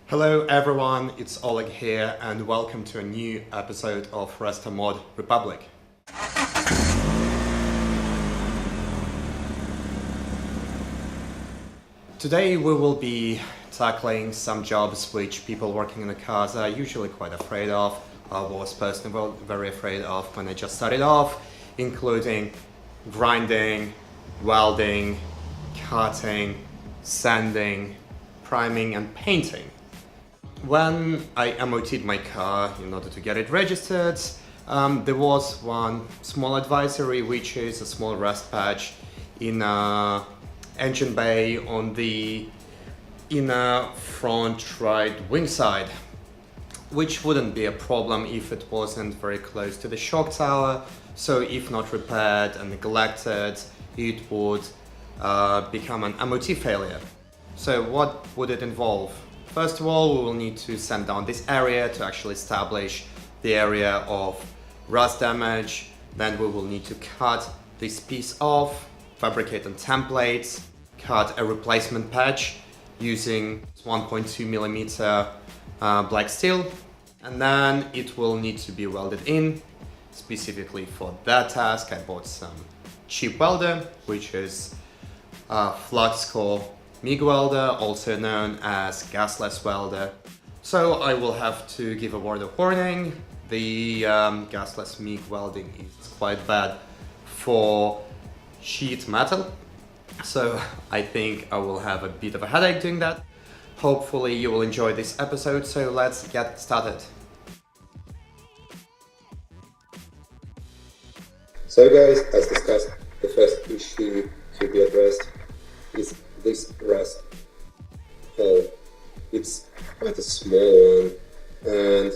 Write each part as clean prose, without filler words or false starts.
Hello everyone, it's Oleg here and welcome to a new episode of Resto Mod Republic. Today we will be tackling some jobs which people working in the cars are usually quite afraid of. I was personally very afraid of when I just started off, including grinding, welding, cutting, sanding, priming and painting. When I MOT'd my car in order to get it registered, there was one small advisory, which is a small rust patch in engine bay on the inner front right wing side, which wouldn't be a problem if it wasn't very close to the shock tower. So if not repaired and neglected, it would become an MOT failure. So what would it involve? First of all, we will need to sand down this area to actually establish the area of rust damage. Then we will need to cut this piece off, fabricate on templates, cut a replacement patch using 1.2 millimeter black steel, and then it will need to be welded in. Specifically for that task, I bought some cheap welder, which is flux core MIG welder, also known as gasless welder. So I will have to give a word of warning. The gasless MIG welding is quite bad for sheet metal, so I think I will have a bit of a headache doing that. Hopefully you will enjoy this episode, so let's get started. So guys, as discussed, the first issue to be addressed is this rust hole. It's quite a small one, and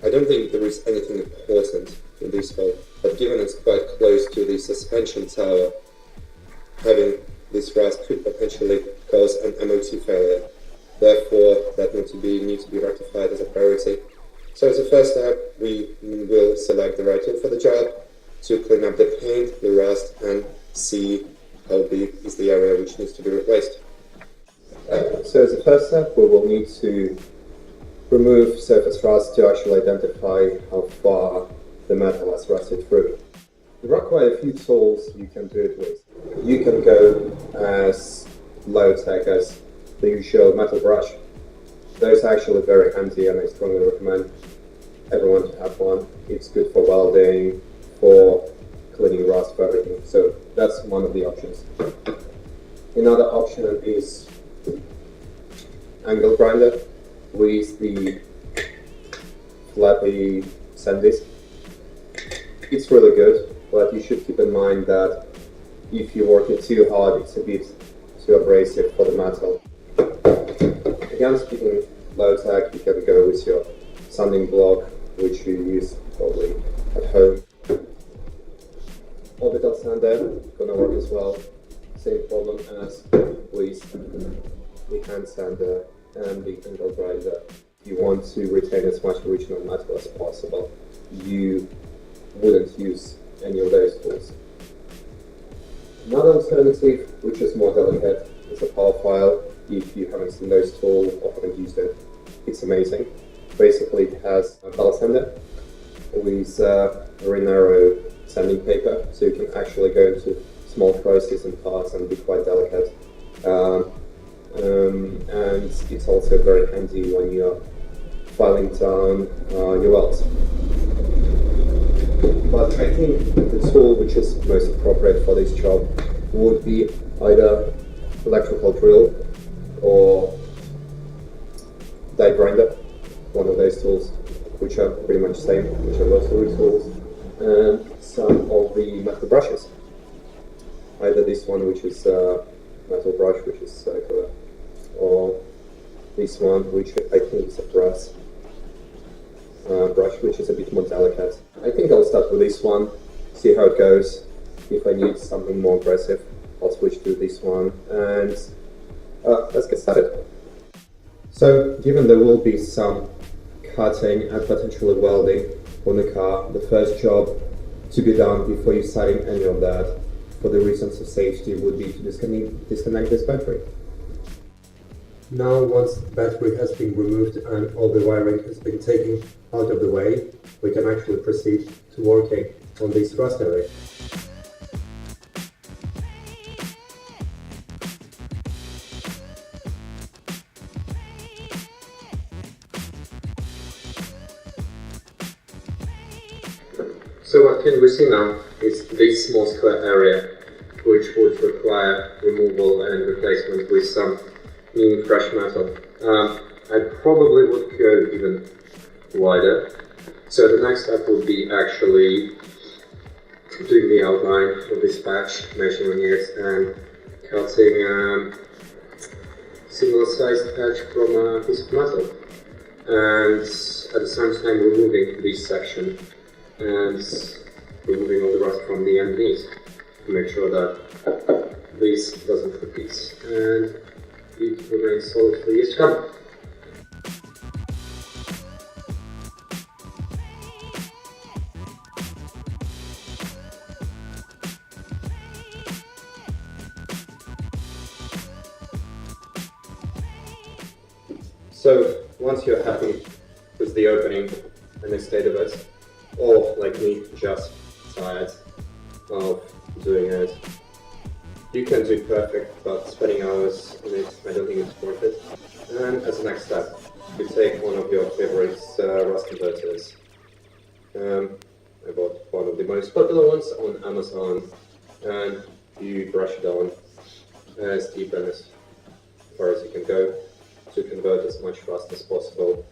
I don't think there is anything important in this hole, but given it's quite close to the suspension tower, having this rust could potentially cause an MOT failure. Therefore, that needs to be rectified as a priority. So as a first step, we will select the right tool for the job to clean up the paint, the rust, and see how big is the area which needs to be replaced. So as a first step, we will need to remove surface rust to actually identify how far the metal has rusted through. There are quite a few tools you can do it with. You can go as low tech as the usual metal brush. Those are actually very handy, and I strongly recommend everyone to have one. It's good for welding, for cleaning rust, for everything. So that's one of the options. Another option is angle grinder with the flappy sand disc. It's really good, but you should keep in mind that if you work it too hard, it's a bit too abrasive for the metal. Again, speaking low tech, you can go with your sanding block, which you use probably at home. Orbital sander gonna work as well. Same problem as with the hand sander and the angle grinder. You want to retain as much original metal as possible. You wouldn't use any of those tools. Another alternative, which is more delicate, is a power file. If you haven't seen those tools or haven't used it, it's amazing. Basically, it has a belt sander with very narrow sanding paper, so you can actually go into small processes and parts and be quite delicate. And it's also very handy when you're filing down your welds. But I think the tool which is most appropriate for this job would be either electrical drill or die grinder, one of those tools, which are pretty much the same, which are rotary tools, and some of the metal brushes. Either this one, which is metal brush, which is circular, or this one, which I think is a brass brush, which is a bit more delicate. I think I'll start with this one, see how it goes. If I need something more aggressive, I'll switch to this one, and let's get started. So, given there will be some cutting and potentially welding on the car, the first job to be done before you starting any of that, for the reasons of safety, would be to disconnect this battery. Now, once the battery has been removed and all the wiring has been taken out of the way, we can actually proceed to working on this rust area. So what can we see now is this small square area, which would require removal and replacement with some new fresh metal. I probably would go even wider. So the next step would be actually doing the outline of this patch, measuring it and cutting similar sized patch from a piece of metal. And at the same time removing this section and removing all the rust from the underneath to make sure that this doesn't repeat and it remains solid for years to come. So once you're happy with the opening and the state of it, or like me, just tired of doing it, you can do perfect, but spending hours on it, I don't think it's worth it. And as a next step, you take one of your favorite rust converters. I bought one of the most popular ones on Amazon, and you brush it on as deep and as far as you can go to convert as much rust as possible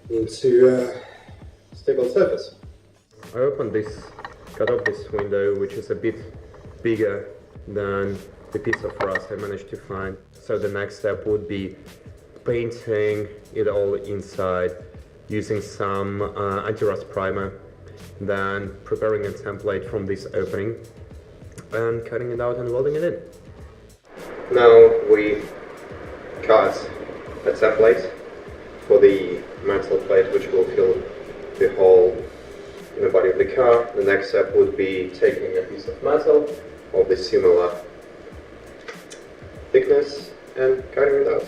into stable surface. I opened this, cut off this window, which is a bit bigger than the piece of rust I managed to find. So the next step would be painting it all inside using some anti-rust primer, then preparing a template from this opening and cutting it out and welding it in. Now we cut a template for the metal plate which will fill the hole in the body of the car. The next step would be taking a piece of metal of the similar thickness and cutting it out.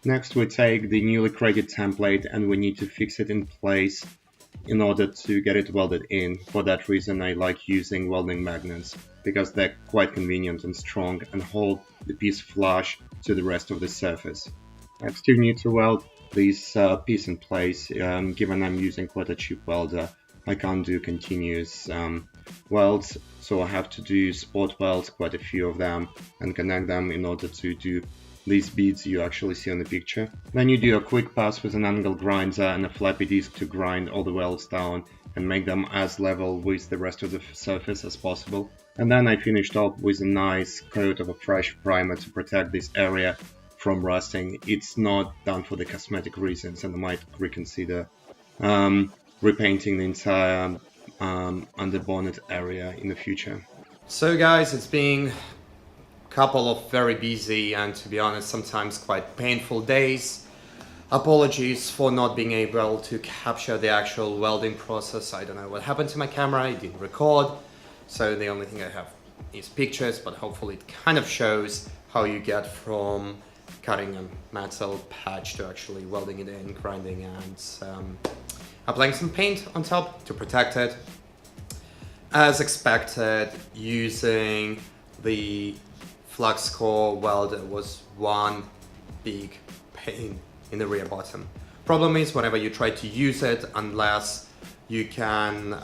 Next we take the newly created template and we need to fix it in place in order to get it welded in. For that reason I like using welding magnets, because they're quite convenient and strong and hold the piece flush to the rest of the surface. I still need to weld this piece in place, given I'm using quite a cheap welder. I can't do continuous welds, so I have to do spot welds, quite a few of them, and connect them in order to do these beads you actually see on the picture. Then you do a quick pass with an angle grinder and a floppy disk to grind all the welds down and make them as level with the rest of the surface as possible. And then I finished up with a nice coat of a fresh primer to protect this area from rusting. It's not done for the cosmetic reasons, and I might reconsider repainting the entire under bonnet area in the future. So guys, it's been couple of very busy and, to be honest, sometimes quite painful days. Apologies for not being able to capture the actual welding process. I don't know what happened to my camera, it didn't record, so the only thing I have is pictures, but hopefully it kind of shows how you get from cutting a metal patch to actually welding it in, grinding, and applying some paint on top to protect it. As expected, using the flux core welder was one big pain in the rear bottom. Problem is, whenever you try to use it, unless you can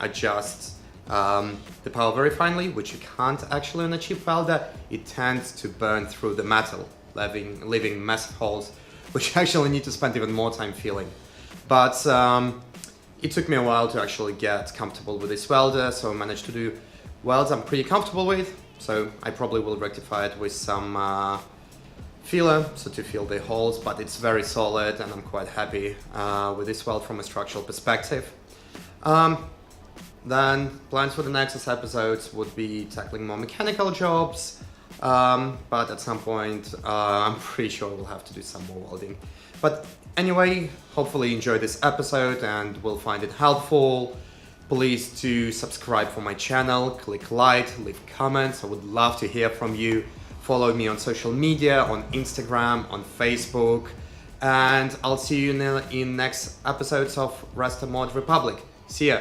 adjust the power very finely, which you can't actually on a cheap welder, it tends to burn through the metal, leaving massive holes, which you actually need to spend even more time filling. But it took me a while to actually get comfortable with this welder, so I managed to do welds I'm pretty comfortable with. So I probably will rectify it with some filler, so to fill the holes, but it's very solid and I'm quite happy with this weld from a structural perspective. Then plans for the next episodes would be tackling more mechanical jobs, but at some point I'm pretty sure we'll have to do some more welding. But anyway, hopefully you enjoyed this episode and will find it helpful. Please do subscribe for my channel, click like, leave comments. I would love to hear from you. Follow me on social media, on Instagram, on Facebook, and I'll see you in next episodes of Resto Mod Republic. See ya!